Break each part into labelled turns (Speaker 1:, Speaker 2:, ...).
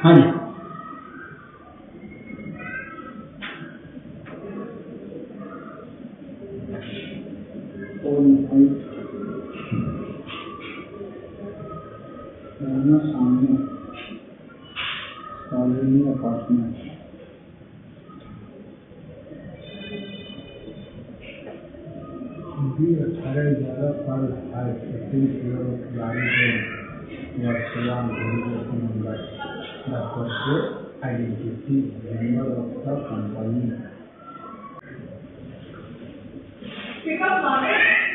Speaker 1: हाँ जी। सामने colony apartment भी 18/11 पर 15 फ्लोर गाड़ी के वर्तमान Mumbai identity member of the company.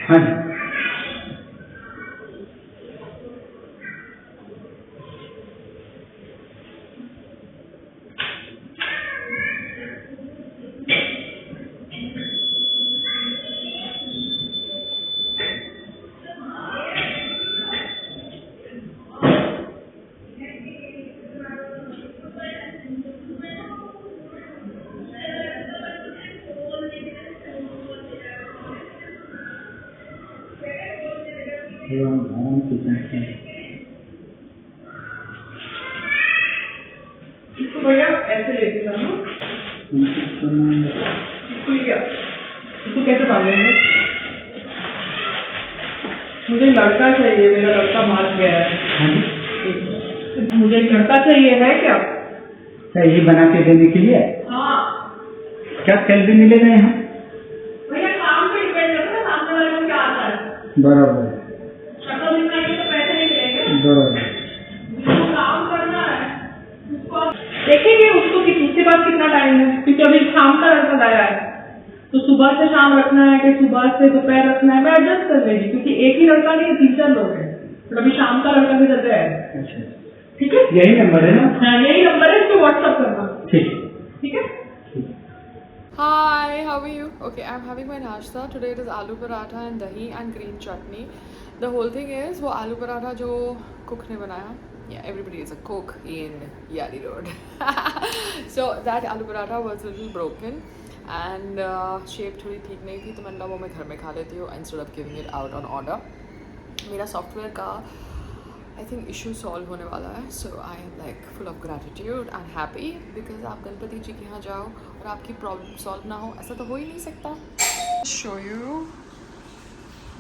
Speaker 1: हाँ जी।
Speaker 2: इसको भैया ऐसे लेके जाना। इसको क्या? इसको कैसे बांधेंगे? मुझे लड़का चाहिए, मेरा लड़का मार गया है। मुझे एक लड़का चाहिए, है क्या?
Speaker 1: क्या ये बना के देने के लिए?
Speaker 2: हाँ।
Speaker 1: क्या सैलरी मिलेगा यहाँ?
Speaker 2: भैया काम पे डिपेंड करता है, सामने वाले को क्या आता है।
Speaker 1: बराबर।
Speaker 2: शक्ल दिखाएंगे तो पैसे नहीं मिलेंगे।
Speaker 1: बराबर।
Speaker 2: जिसको काम करना है उसको देखेंगे, उसको उसके पास कितना टाइम है, क्योंकि अभी शाम का लड़का लाया है तो सुबह से शाम रखना है कि सुबह से दोपहर रखना है, मैं एडजस्ट कर लेगी, क्योंकि एक ही लड़का नहीं, 3-4 लोग हैं, तो अभी शाम का लड़का भी जगह है।
Speaker 1: अच्छा,
Speaker 2: ठीक है,
Speaker 1: यही नंबर है ना?
Speaker 2: हाँ यही नंबर है, इसको व्हाट्सअप करना।
Speaker 1: ठीक
Speaker 2: ठीक है।
Speaker 3: Hi, how are you? Okay, I'm having my nashta. Today it is aloo paratha and dahi and green chutney. The whole thing is वो आलू पराठा जो cook ने बनाया, yeah, everybody is a cook in Yadi Road. So that aloo paratha was a little broken and shape थोड़ी ठीक नहीं थी, तो मैंने बोला वो मैं घर में खा लेती हूँ instead of giving it out on order. मेरा सॉफ्टवेयर का आई थिंक इशू सॉल्व होने वाला है, so I am like full of gratitude and happy because आप गणपति जी के यहाँ जाओ और आपकी प्रॉब्लम सॉल्व ना हो, ऐसा तो हो ही नहीं सकता। शो यू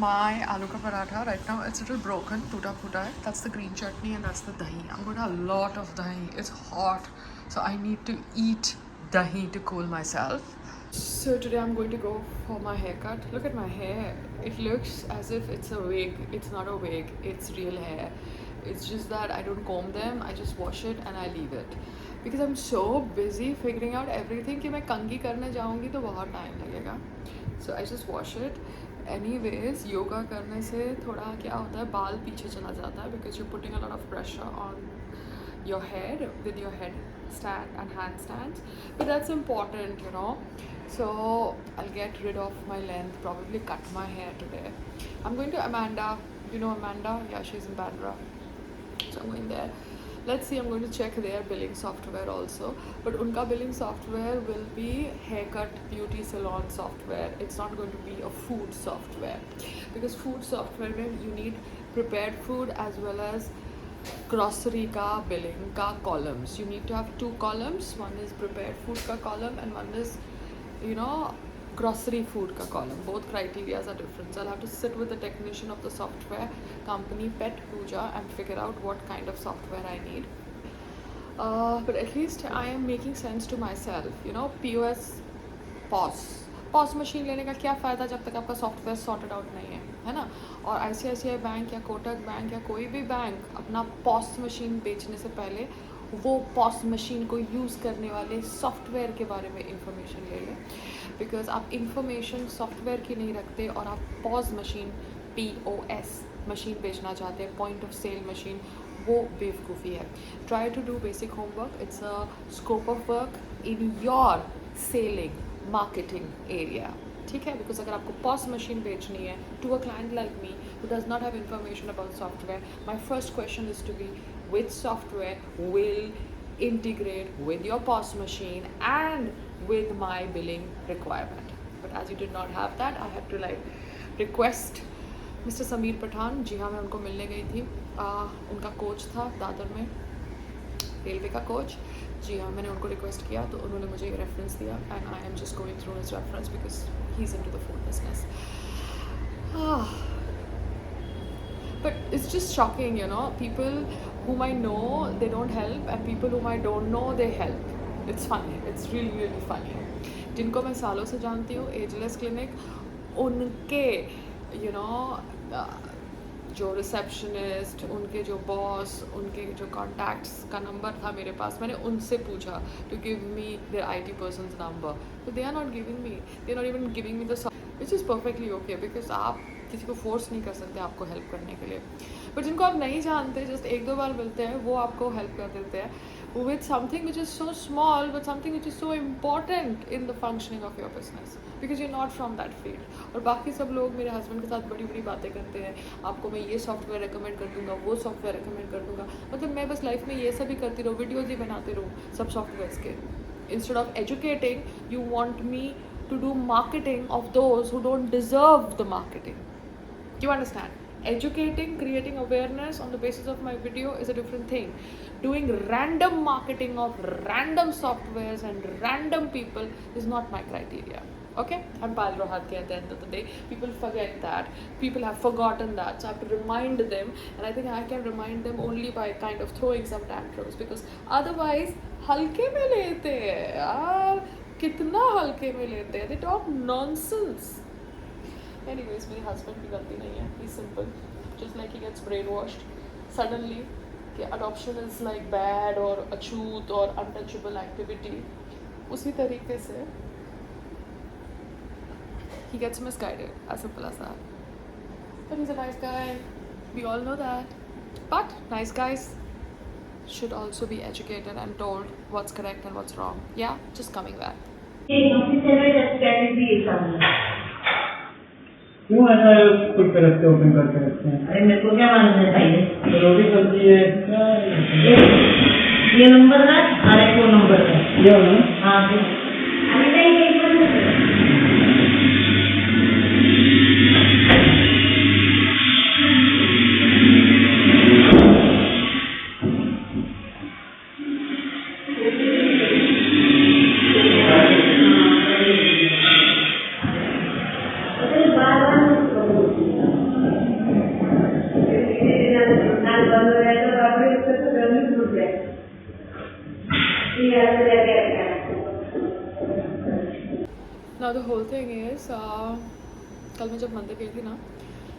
Speaker 3: माई आलू का paratha right now, it's little broken, टूटा फूटा है। That's the green chutney and that's the dahi. I am going to have lot of dahi, it's hot, so I need to eat dahi to cool myself. So today I'm going to go for my haircut. Look at my hair. It looks as if it's a wig. It's not a wig. It's real hair. It's just that I don't comb them. I just wash it and I leave it. Because I'm so busy figuring out everything कि मैं कंघी करने जाऊँगी तो बहुत time लगेगा. So I just wash it. Anyways, yoga करने से थोड़ा क्या होता है, बाल पीछे चला जाता है because you're putting a lot of pressure on your head with your head stand and handstands, but that's important, you know. So I'll get rid of my length, probably cut my hair today. I'm going to Amanda. You know Amanda? Yeah, she's in Bandra. So I'm going there. Let's see, I'm going to check their billing software also. But unka billing software will be haircut beauty salon software. It's not going to be a food software. Because food software mein you need prepared food as well as grocery का billing का columns. You need to have 2 columns. One is prepared food का column and one is you know grocery food का column. Both criterias are different. So I'll have to sit with the technician of the software company Pet Puja and figure out what kind of software I need. But at least I am making sense to myself. You know, POS machine लेने का क्या फ़ायदा जब तक आपका software sorted out नहीं है ना. और ICICI बैंक या कोटक बैंक या कोई भी बैंक अपना POS मशीन बेचने से पहले वो POS मशीन को यूज़ करने वाले सॉफ्टवेयर के बारे में इंफॉर्मेशन ले लें. बिकॉज आप इंफॉर्मेशन सॉफ्टवेयर की नहीं रखते और आप POS मशीन POS मशीन बेचना चाहते हैं, पॉइंट ऑफ सेल मशीन, वो बेवकूफ़ी है. Try to do basic homework. It's a scope of work in your selling marketing area. ठीक है, बिकॉज अगर आपको POS मशीन बेचनी है to a client like me who does not have information about software, my first question is to be which software will integrate with your POS machine and with my billing requirement. But as you did not have that, I had to like request Mr. Sameer Pathan. जी हाँ, मैं उनको मिलने गई थी. उनका coach था दादर में. Railway का कोच। जी हाँ, मैंने उनको रिक्वेस्ट किया तो उन्होंने मुझे रेफरेंस दिया and I am just going through his reference because he is into the food business. But it's just shocking, you know, people whom I know, they don't help, and people whom I don't know, they help. It's funny. It's really, really funny. जिनको मैं सालों से जानती हूँ, ageless clinic, उनके you know, जो receptionist, उनके जो बॉस, उनके जो कॉन्टैक्ट्स का नंबर था मेरे पास, मैंने उनसे पूछा to give me their IT person's number, तो they are not giving me, they are not even giving me the, which is perfectly okay because आप किसी को फोर्स नहीं कर सकते आपको हेल्प करने के लिए। बट जिनको आप नहीं जानते, जस्ट एक दो बार मिलते हैं, वो आपको हेल्प कर देते हैं with something which is so small but something which is so important in the functioning of your business because you not from that field. और बाकी सब लोग मेरे हस्बैंड के साथ बड़ी बड़ी बातें करते हैं, आपको मैं ये सॉफ्टवेयर रिकमेंड कर दूंगा, वो सॉफ्टवेयर रिकमेंड कर दूंगा, मतलब मैं बस लाइफ में ये सब ही करती रहूँ, वीडियोज़ ही बनाती रहूँ सब सॉफ्टवेयर्स के। Instead of educating you want me to do marketing of those who don't deserve the marketing. You understand? Educating, creating awareness on the basis of my video is a different thing. Doing random marketing of random softwares and random people is not my criteria. Okay? I'm Pal Rohat at the end of the day. People forget that. People have forgotten that. So I have to remind them, and I think I can remind them only by kind of throwing some tantrums because otherwise, हल्के में लेते हैं यार, कितना हल्के में लेते हैं, they talk nonsense. Anyways, मेरे husband की गलती नहीं है, he's simple, just like he gets brainwashed suddenly कि adoption is like bad or Achhut or untouchable activity, उसी तरीके से he gets misguided, as simple as that. But he's a nice guy, we all know that. But nice guys should also be educated and told what's correct and what's wrong. Yeah, just coming back.
Speaker 1: क्यों ऐसा खुद पे रखते open करके रखते हैं?
Speaker 4: अरे मेरे को क्या मालूम है भाई,
Speaker 1: रोटी सब्जी है क्या है?
Speaker 4: ये नंबर है और एक वो नंबर है,
Speaker 1: ये वाला?
Speaker 4: हाँ अरे नहीं एक
Speaker 3: Now the whole thing is कल मैं जब मंदिर गई थी ना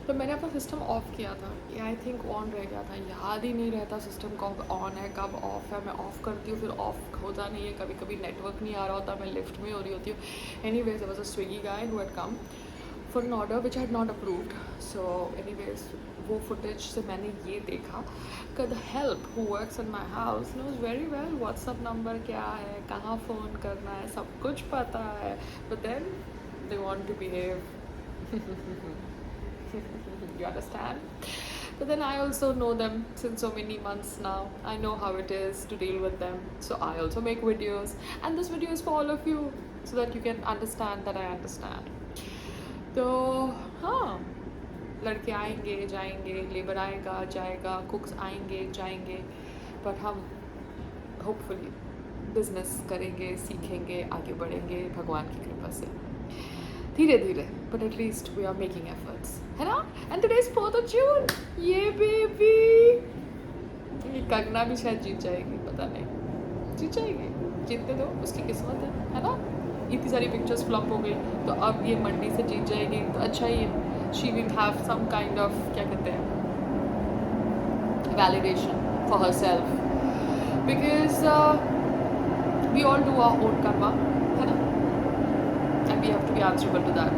Speaker 3: तो मैंने अपना सिस्टम ऑफ किया था, ये आई थिंक ऑन रह गया था, याद ही नहीं रहता सिस्टम कब ऑन है कब ऑफ है। मैं ऑफ़ करती हूँ फिर ऑफ होता नहीं है, कभी कभी नेटवर्क नहीं आ रहा होता, मैं लिफ्ट में हो रही होती हूँ। Anyways there was a Swiggy guy who had come for an order which had not approved. So anyways वो फुटेज से मैंने ये देखा कि the help who works in my house knows very well WhatsApp number क्या है, कहाँ फ़ोन करना है, सब कुछ पता है, but then they want to behave you understand? But then I also know them since so many months now. I know how it is to deal with them, so I also make videos, and this video is for all of you so that you can understand that I understand. तो हाँ, लड़के आएंगे जाएंगे, labour आएगा जाएगा, कुक्स आएंगे जाएंगे, but हम होपफुली बिजनेस करेंगे, सीखेंगे, आगे बढ़ेंगे भगवान की कृपा से धीरे धीरे, but at least we are making efforts, है ना। And today is 4th of June, ये बेबी, ये कंगना भी शायद जीत जाएगी, पता नहीं, जीत जाएगी, जीतने दो, उसकी किस्मत है ना। इतनी सारी पिक्चर्स फ्लॉप हो गई तो अब ये मंडी से जीत जाएगी तो अच्छा ही है। She will have some kind of क्या कहते हैं validation for herself, because we all do our own karma, है ना, and we have to be answerable to that.